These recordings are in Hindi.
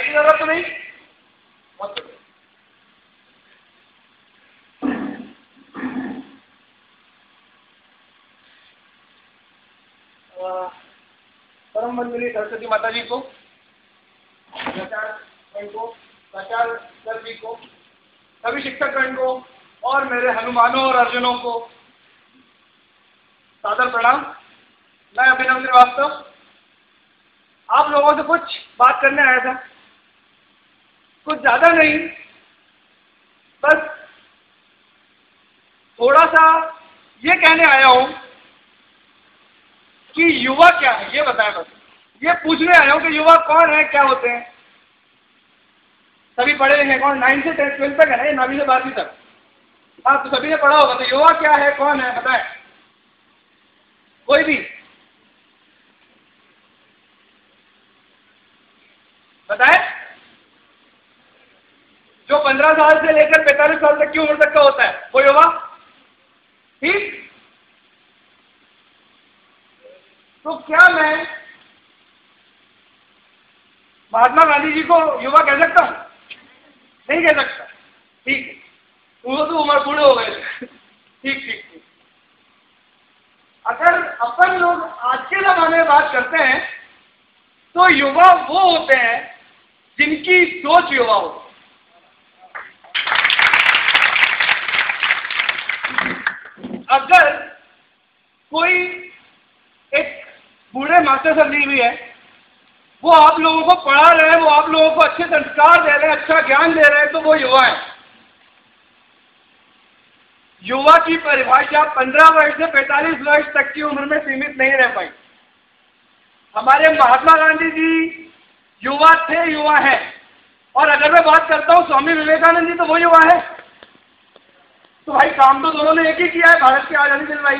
की जरूरत तो नहीं। परम वंदनीय सरस्वती माता जी को, आचार्य सर जी को, सभी शिक्षकगण को और मेरे हनुमानों और अर्जुनों को सादर प्रणाम। मैं अभिनव श्रीवास्तव आप लोगों से कुछ बात करने आया था, कुछ ज्यादा नहीं, बस थोड़ा सा ये कहने आया हूं कि युवा क्या है ये बताएं। बस ये पूछने आया हूं कि युवा कौन है, क्या होते हैं। सभी पढ़े लिखे कौन, 9 से 12 तक है ना, ये 9वीं से 12वीं तक। हाँ, तो सभी ने पढ़ा होगा। तो युवा क्या है, कौन है, बताएं कोई भी बताएं। जो 15 साल से लेकर 45 साल तक की उम्र तक का होता है वो युवा। ठीक, तो क्या मैं महात्मा गांधी जी को युवा कह सकता हूं? नहीं कह सकता। ठीक है, वो तो उम्र बूढ़े हो गए थे। ठीक ठीक ठीक। अगर अपन लोग आज के जमाने में बात करते हैं तो युवा वो होते हैं जिनकी सोच युवा हो। अगर कोई एक बूढ़े मास्टर सर जी भी है, वो आप लोगों को पढ़ा रहे हैं, वो आप लोगों को अच्छे संस्कार दे रहे हैं, अच्छा ज्ञान दे रहे हैं, तो वो युवा है। युवा की परिभाषा 15 वर्ष से 45 वर्ष तक की उम्र में सीमित नहीं रह पाई। हमारे महात्मा गांधी जी युवा थे, युवा है। और अगर मैं बात करता हूं स्वामी विवेकानंद जी, तो वो युवा है। तो भाई काम तो दोनों ने एक ही किया है, भारत की आजादी दिलवाई।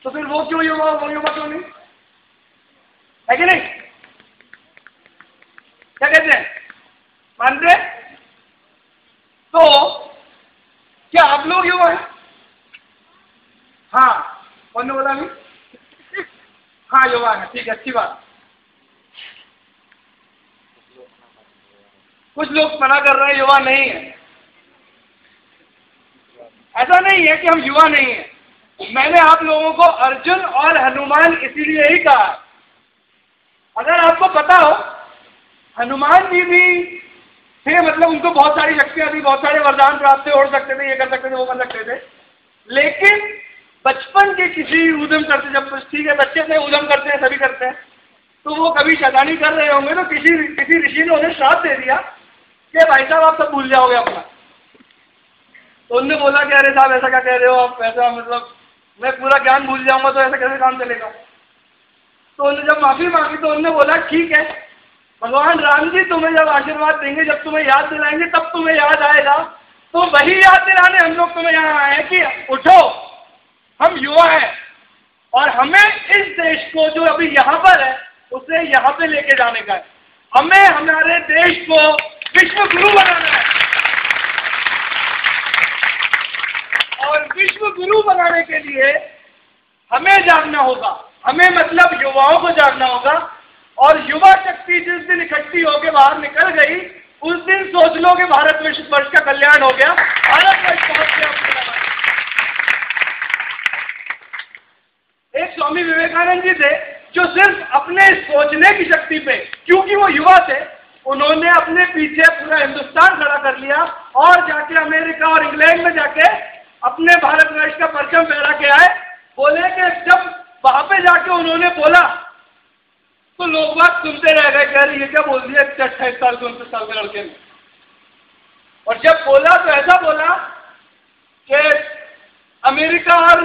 तो फिर वो क्यों युवा, वो युवा क्यों नहीं है कि नहीं? क्या कहते हैं, मानते? तो क्या आप लोग युवा हैं? हाँ, कौन ने बोला अभी? हाँ, युवा है। ठीक है, अच्छी बात। कुछ लोग मना कर रहे हैं युवा नहीं है। ऐसा नहीं है कि हम युवा नहीं है। मैंने आप लोगों को अर्जुन और हनुमान इसीलिए ही कहा। अगर आपको पता हो, हनुमान जी भी थे, मतलब उनको बहुत सारी शक्तियां थी, बहुत सारे वरदान प्राप्त थे, उड़ सकते थे, ये कर सकते थे, वो कर सकते थे। लेकिन बचपन के किसी उद्यम करते, जब ठीक है बच्चे से उद्यम करते हैं, सभी करते हैं, तो वो कभी शैतानी कर रहे होंगे, तो किसी ऋषि ने उन्हें श्राप दे दिया कि भाई साहब आप सब भूल जाओगे अपना। तो उन्होंने बोला कि अरे साहब ऐसा क्या कह रहे हो आप, ऐसा मतलब मैं पूरा ज्ञान भूल जाऊंगा तो ऐसा कैसे काम चलेगा। तो उन्होंने जब माफी मांगी तो उन्होंने बोला ठीक है, भगवान राम जी तुम्हें जब आशीर्वाद देंगे, जब तुम्हें याद दिलाएंगे, तब तुम्हें याद आएगा। तो वही याद दिलाने हम लोग तुम्हें यहाँ आए कि उठो, हम युवा हैं और हमें इस देश को जो अभी यहाँ पर है उसे यहाँ पे लेके जाने का है। हमें हमारे देश को विश्व गुरु बनाना है। और विश्व गुरु बनाने के लिए हमें जागना होगा। हमें मतलब युवाओं को जागना होगा। और युवा शक्ति जिस दिन इकट्ठी होकर बाहर निकल गई, उस दिन सोच लो कि भारत वर्ष का कल्याण हो गया, भारत वर्ष पहुंच गया। एक स्वामी विवेकानंद जी थे जो सिर्फ अपने सोचने की शक्ति पे, क्योंकि वो युवा थे, उन्होंने अपने पीछे पूरा हिंदुस्तान खड़ा कर लिया और जाके अमेरिका और इंग्लैंड में जाके अपने भारतवर्ष का परचम फहरा के आए। बोले कि जब वहां पे जाके उन्होंने बोला तो लोग बात सुनते रह गए, कह रहे ये क्या बोल दिया 28 साल के 29 साल के लड़के ने। और जब बोला तो ऐसा बोला कि अमेरिका और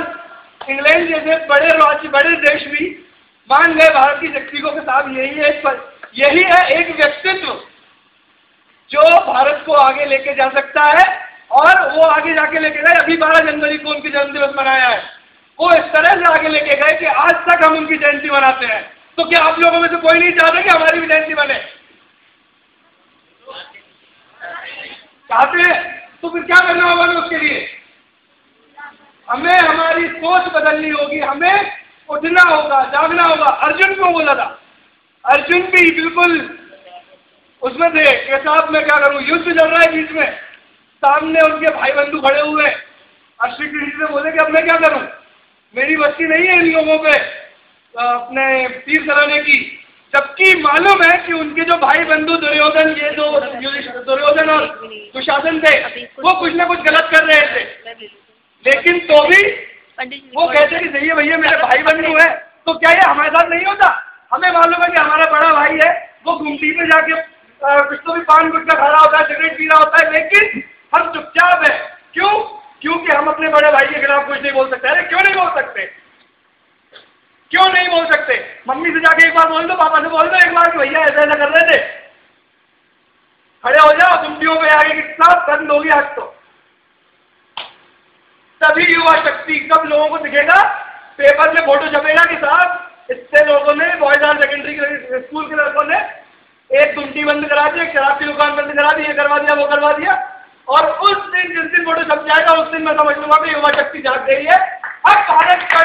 इंग्लैंड जैसे बड़े राज्य, बड़े देश भी मान गए भारत की शक्ति को, किताब यही है एक व्यक्तित्व जो भारत को आगे लेके जा सकता है। और वो आगे जाके लेके गए। अभी 12 जनवरी को उनकी जन्मदिवस मनाया है। वो इस तरह से आगे लेके गए कि आज तक हम उनकी जयंती मनाते हैं। तो क्या आप लोगों में से कोई नहीं चाहता कि हमारी भी जयंती बने? चाहते हैं? तो फिर क्या करना होगा हमें उसके लिए? हमें हमारी सोच बदलनी होगी, हमें उठना होगा, जागना होगा। अर्जुन क्यों बोला था? अर्जुन भी बिल्कुल उसमें थे कि साहब मैं क्या करूं, युद्ध चल रहा है बीच में, सामने उनके भाई बंधु खड़े हुए हैं। और श्री कृष्ण से बोले कि अब मैं क्या करूं, मेरी बस्ती नहीं है इन लोगों पे अपने तीर चलाने की। जबकि मालूम है कि उनके जो भाई बंधु दुर्योधन, ये जो दुर्योधन और दुशासन थे, वो कुछ ना कुछ गलत कर रहे थे, लेकिन तो भी वो कहते कि सही है भैया मेरे भाई बंधु है, तो क्या ये हमारे साथ नहीं होता। हमें मालूम है कि हमारा बड़ा भाई है, वो घूमती पे जाके कुछ तो भी पान गुटखा खा रहा होता है, सिगरेट पी रहा होता है, लेकिन हम चुपचाप है। क्यों? क्योंकि हम अपने बड़े भाई के खिलाफ कुछ नहीं बोल सकते। अरे क्यों नहीं बोल सकते, क्यों नहीं बोल सकते? मम्मी से जाके एक बार बोल दो, पापा से बोल दो एक बार कि भैया ऐसा ऐसा कर रहे थे, खड़े हो जाओ गुमटियों पे आगे के साथ बंद होगी आज। तो तभी युवा शक्ति कब लोगों को दिखेगा, पेपर में फोटो छपेगा कि साहब इतने लोगों ने, बॉयज हायर सेकेंडरी स्कूल के लड़कों ने एक गुमटी बंद करा दी, एक शराब की दुकान बंद करा दी, ये करवा दिया वो करवा दिया। और उस दिन जिस दिन फोटो छप जाएगा उस दिन मैं समझ लूंगा कि युवा शक्ति जाग गई है। अब भारत को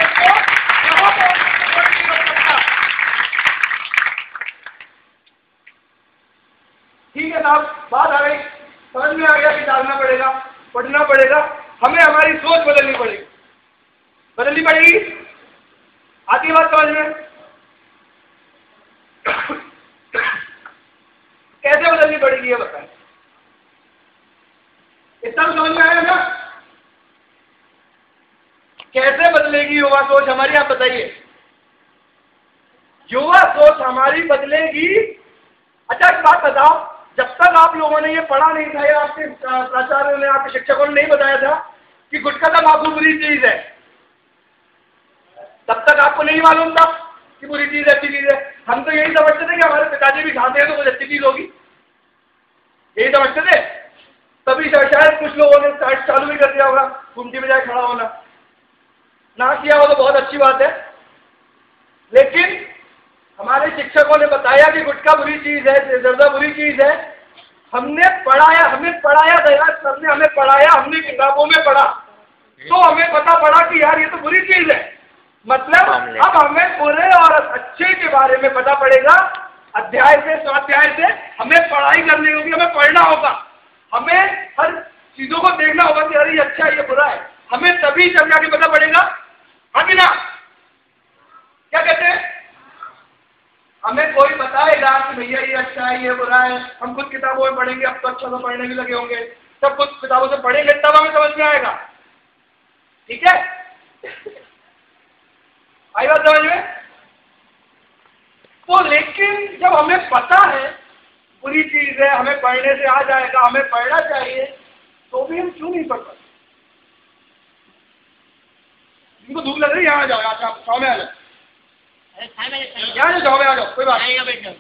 ठीक है साहब, बात आ गई, समझ में आ गया कि डालना पड़ेगा, पढ़ना पड़ेगा, हमें हमारी सोच बदलनी पड़ेगी, बदलनी पड़ेगी। आती बात समझ में? कैसे बदलनी पड़ेगी ये बताएं, इतना समझ में आया ना? कैसे बदलेगी युवा सोच हमारी, आप बताइए। युवा सोच हमारी बदलेगी। अच्छा एक बात बताओ, जब तक आप लोगों ने ये पढ़ा नहीं था या आपके प्राचार्यों ने, आपके शिक्षकों ने नहीं बताया था कि गुटखा तंबाकू बुरी चीज है, तब तक आपको नहीं मालूम था कि बुरी चीज अच्छी चीज है। हम तो यही समझते थे कि हमारे पिताजी भी खाते हैं तो कुछ अच्छी चीज होगी, यही समझते थे। तभी शायद कुछ लोगों ने चालू भी कर दिया होगा गुमटी में जाए खड़ा होना, ना किया हो तो बहुत अच्छी बात है। लेकिन हमारे शिक्षकों ने बताया कि गुटखा बुरी चीज है, जर्दा बुरी चीज है। हमने पढ़ाया, हमें पढ़ाया गया, सर ने हमें पढ़ाया, हमने किताबों में पढ़ा, तो हमें पता पड़ा कि यार ये तो बुरी चीज है। मतलब अब हमें बुरे और अच्छे के बारे में पता पड़ेगा। अध्याय से स्वाध्याय से हमें पढ़ाई करनी होगी, हमें पढ़ना होगा, हमें हर चीजों को देखना होगा कि अरे ये अच्छा है ये बुरा है। हमें तभी जब जाके पता पड़ेगा। हाँ कि ना, क्या कहते हैं? हमें कोई बताएगा कि भैया ये अच्छा है ये बुरा है, हम खुद किताबों में पढ़ेंगे, अब तो अच्छा तो पढ़ने भी लगे होंगे, सब कुछ किताबों से पढ़ेंगे तब हमें समझ में आएगा। ठीक है, आई बात समझ में? तो लेकिन जब हमें पता है बुरी चीज है, हमें पढ़ने से आ जाएगा, हमें पढ़ना चाहिए, तो भी हम क्यों नहीं पढ़ पाते? इनको धूप लग रही है, यहाँ आ जाओ, यहाँ छाव में आ जाओ, यहाँ जाओ, छाव में आ जाओ, कोई बात नहीं।